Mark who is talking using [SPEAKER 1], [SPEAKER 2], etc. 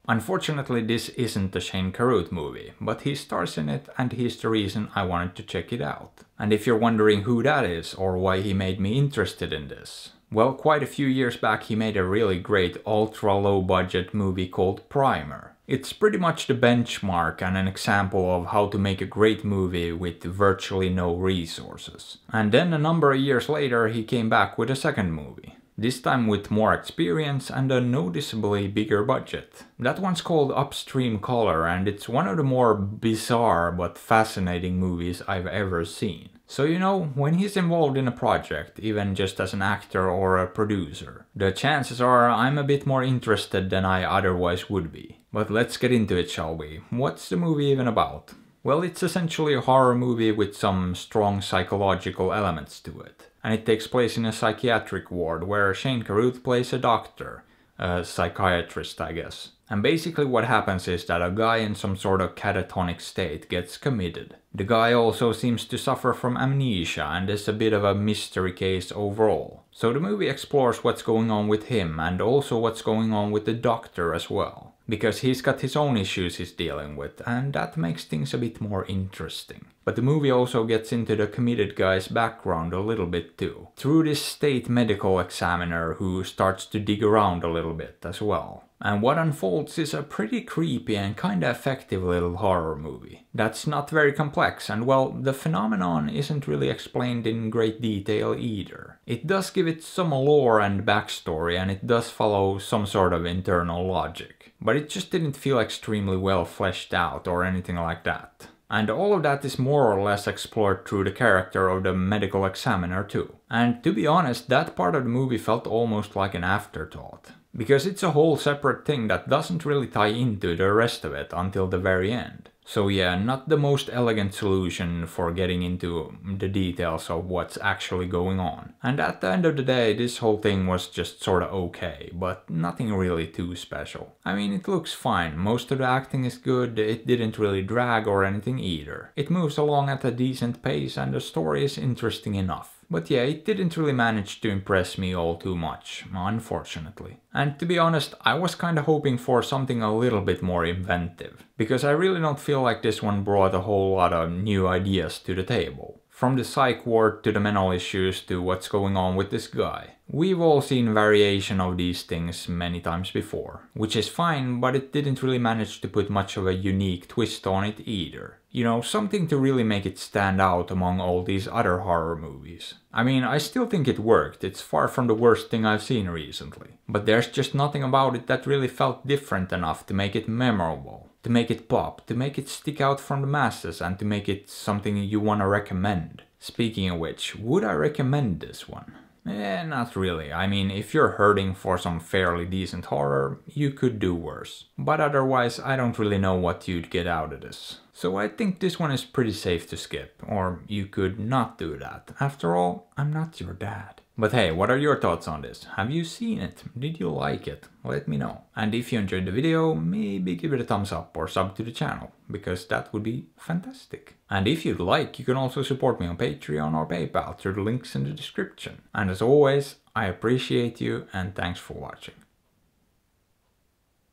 [SPEAKER 1] Unfortunately, this isn't the Shane Carruth movie, but he stars in it and he's the reason I wanted to check it out. And if you're wondering who that is or why he made me interested in this, well, quite a few years back he made a really great ultra low budget movie called Primer. It's pretty much the benchmark and an example of how to make a great movie with virtually no resources. And then a number of years later he came back with a second movie. This time with more experience and a noticeably bigger budget. That one's called Upstream Color and it's one of the more bizarre but fascinating movies I've ever seen. So you know, when he's involved in a project, even just as an actor or a producer, the chances are I'm a bit more interested than I otherwise would be. But let's get into it, shall we? What's the movie even about? Well, it's essentially a horror movie with some strong psychological elements to it. And it takes place in a psychiatric ward where Shane Carruth plays a doctor, a psychiatrist I guess. And basically what happens is that a guy in some sort of catatonic state gets committed. The guy also seems to suffer from amnesia and is a bit of a mystery case overall. So the movie explores what's going on with him and also what's going on with the doctor as well. Because he's got his own issues he's dealing with, and that makes things a bit more interesting. But the movie also gets into the committed guy's background a little bit too, through this state medical examiner who starts to dig around a little bit as well. And what unfolds is a pretty creepy and kinda effective little horror movie. That's not very complex, and well, the phenomenon isn't really explained in great detail either. It does give it some lore and backstory, and it does follow some sort of internal logic. But it just didn't feel extremely well fleshed out or anything like that. And all of that is more or less explored through the character of the medical examiner too. And to be honest, that part of the movie felt almost like an afterthought. Because it's a whole separate thing that doesn't really tie into the rest of it until the very end. So yeah, not the most elegant solution for getting into the details of what's actually going on. And at the end of the day, this whole thing was just sorta okay, but nothing really too special. I mean, it looks fine, most of the acting is good, it didn't really drag or anything either. It moves along at a decent pace and the story is interesting enough. But yeah, it didn't really manage to impress me all too much, unfortunately. And to be honest, I was kinda hoping for something a little bit more inventive. Because I really don't feel like this one brought a whole lot of new ideas to the table. From the psych ward to the mental issues to what's going on with this guy. We've all seen variation of these things many times before. Which is fine, but it didn't really manage to put much of a unique twist on it either. You know, something to really make it stand out among all these other horror movies. I mean, I still think it worked, it's far from the worst thing I've seen recently. But there's just nothing about it that really felt different enough to make it memorable. To make it pop, to make it stick out from the masses and to make it something you wanna recommend. Speaking of which, would I recommend this one? Not really. I mean, if you're hurting for some fairly decent horror, you could do worse. But otherwise, I don't really know what you'd get out of this. So I think this one is pretty safe to skip, or you could not do that. After all, I'm not your dad. But hey, what are your thoughts on this? Have you seen it? Did you like it? Let me know. And if you enjoyed the video, maybe give it a thumbs up or sub to the channel, because that would be fantastic. And if you'd like, you can also support me on Patreon or PayPal through the links in the description. And as always, I appreciate you and thanks for watching.